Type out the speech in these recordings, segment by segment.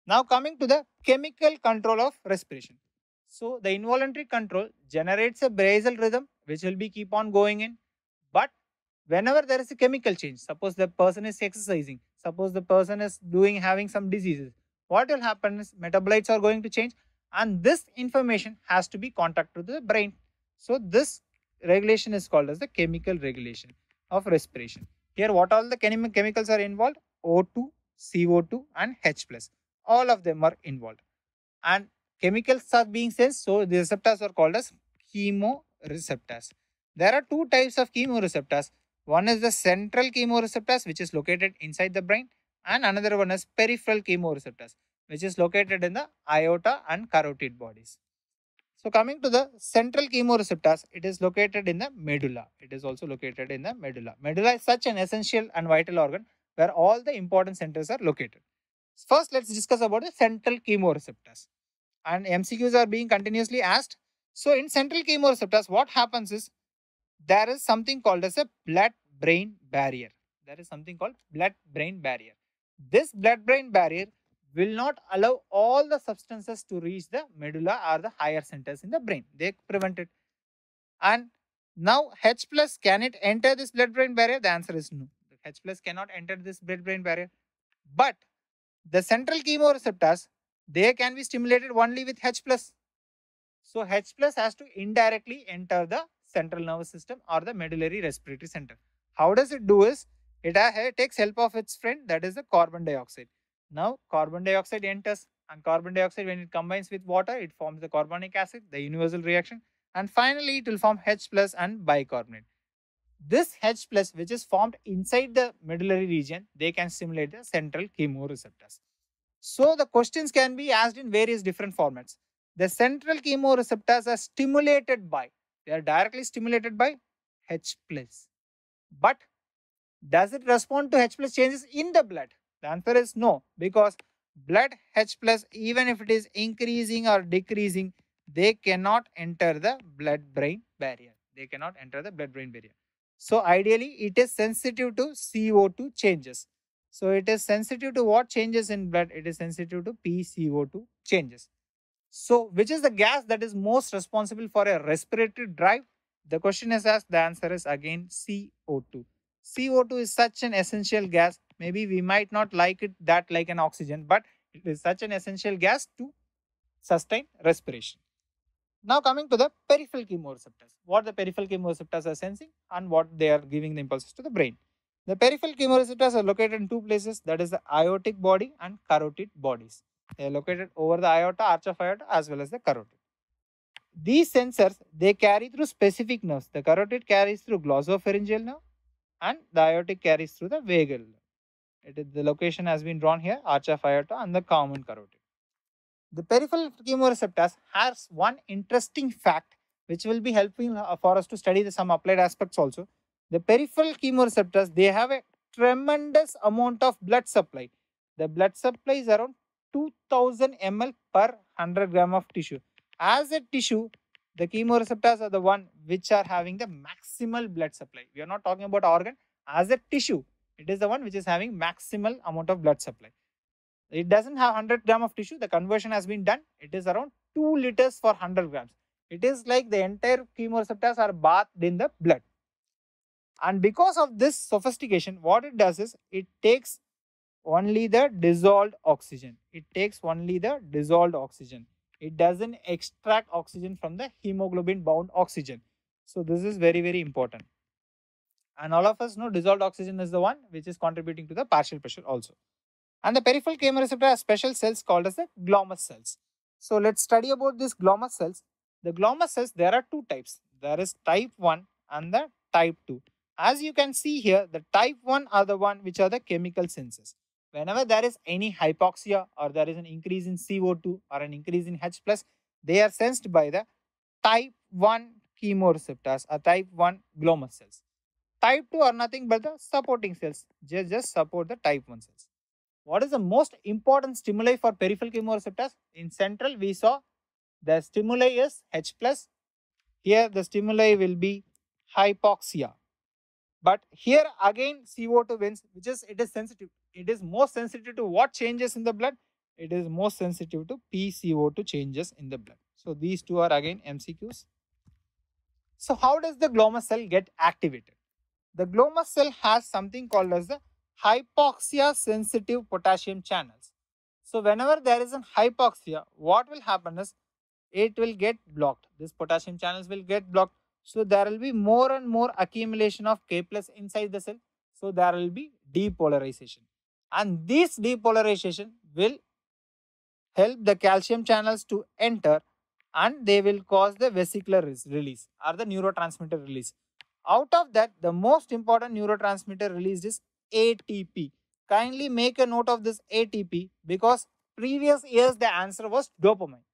Now coming to the chemical control of respiration. So the involuntary control generates a basal rhythm which will be keep on going in. But whenever there is a chemical change, suppose the person is exercising, suppose the person is doing having some diseases, what will happen is metabolites are going to change and this information has to be contacted to the brain. So this regulation is called as the chemical regulation of respiration. Here what all the chemicals are involved? O2, CO2 and H plus. All of them are involved. And chemicals are being sensed, so the receptors are called as chemoreceptors. There are two types of chemoreceptors. One is the central chemoreceptors, which is located inside the brain, and another one is peripheral chemoreceptors, which is located in the aorta and carotid bodies. So coming to the central chemoreceptors, it is located in the medulla. It is also located in the medulla. Medulla is such an essential and vital organ where all the important centers are located. First, let's discuss about the central chemoreceptors. And MCQs are being continuously asked. So in central chemoreceptors, what happens is there is something called as a blood-brain barrier. There is something called blood-brain barrier. This blood-brain barrier will not allow all the substances to reach the medulla or the higher centers in the brain. They prevent it. And now H plus, can it enter this blood-brain barrier? The answer is no. H plus cannot enter this blood-brain barrier. But the central chemoreceptors, they can be stimulated only with H plus. So H plus has to indirectly enter the central nervous system or the medullary respiratory center. How does it do is, it takes help of its friend, that is the carbon dioxide. Now carbon dioxide enters, and carbon dioxide, when it combines with water, it forms the carbonic acid, the universal reaction, and finally it will form H plus and bicarbonate. This H plus, which is formed inside the medullary region, they can stimulate the central chemoreceptors. So the questions can be asked in various different formats. The central chemoreceptors are stimulated by, they are directly stimulated by H plus. But does it respond to H plus changes in the blood? The answer is no, because blood H plus, even if it is increasing or decreasing, they cannot enter the blood-brain barrier. They cannot enter the blood-brain barrier. So ideally, it is sensitive to CO2 changes. So it is sensitive to what changes in blood? It is sensitive to PCO2 changes. So which is the gas that is most responsible for a respiratory drive? The question is asked, the answer is again CO2. CO2 is such an essential gas. Maybe we might not like it that like an oxygen, but it is such an essential gas to sustain respiration. Now coming to the peripheral chemoreceptors. What the peripheral chemoreceptors are sensing and what they are giving the impulses to the brain. The peripheral chemoreceptors are located in two places, that is the aortic body and carotid bodies. They are located over the aorta, arch of aorta, as well as the carotid. These sensors, they carry through specific nerves. The carotid carries through glossopharyngeal nerve and the aortic carries through the vagal nerve. The location has been drawn here, arch of aorta and the common carotid. The peripheral chemoreceptors has one interesting fact which will be helping for us to study some applied aspects also. The peripheral chemoreceptors, they have a tremendous amount of blood supply. The blood supply is around 2000 ml per 100 gram of tissue. As a tissue, the chemoreceptors are the one which are having the maximal blood supply. We are not talking about organ. As a tissue, it is the one which is having maximal amount of blood supply. It doesn't have 100 gram of tissue. The conversion has been done. It is around 2 liters for 100 grams. It is like the entire chemoreceptors are bathed in the blood. And because of this sophistication, what it does is it takes only the dissolved oxygen. It takes only the dissolved oxygen. It doesn't extract oxygen from the hemoglobin bound oxygen. So this is very, very important. And all of us know dissolved oxygen is the one which is contributing to the partial pressure also. And the peripheral chemoreceptor has special cells called as the glomus cells. So let's study about these glomus cells. The glomus cells, there are two types. There is type 1 and the type 2. As you can see here, the type 1 are the one which are the chemical senses. Whenever there is any hypoxia or there is an increase in CO2 or an increase in H+, they are sensed by the type 1 chemoreceptors or type 1 glomus cells. Type 2 are nothing but the supporting cells. Just support the type 1 cells. What is the most important stimuli for peripheral chemoreceptors? In central, we saw the stimuli is H+. Here, the stimuli will be hypoxia. But here again, CO2 wins, which is, it is sensitive. It is most sensitive to what changes in the blood? it is most sensitive to PCO2 changes in the blood. So these two are again MCQs. So how does the glomus cell get activated? The glomus cell has something called as the hypoxia sensitive potassium channels. So whenever there is an hypoxia, what will happen is it will get blocked. These potassium channels will get blocked. So there will be more and more accumulation of K plus inside the cell. So there will be depolarization. And this depolarization will help the calcium channels to enter and they will cause the vesicular release or the neurotransmitter release. Out of that, the most important neurotransmitter released is ATP. Kindly make a note of this ATP because previous years the answer was dopamine.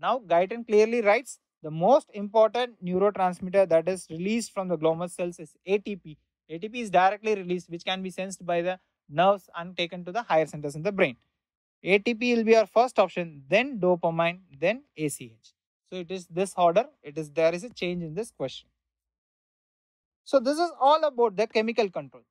Now Guyton clearly writes the most important neurotransmitter that is released from the glomus cells is ATP. ATP is directly released which can be sensed by the nerves and taken to the higher centers in the brain. ATP will be our first option, then dopamine, then ACH. So it is this order. There is a change in this question. So this is all about the chemical control.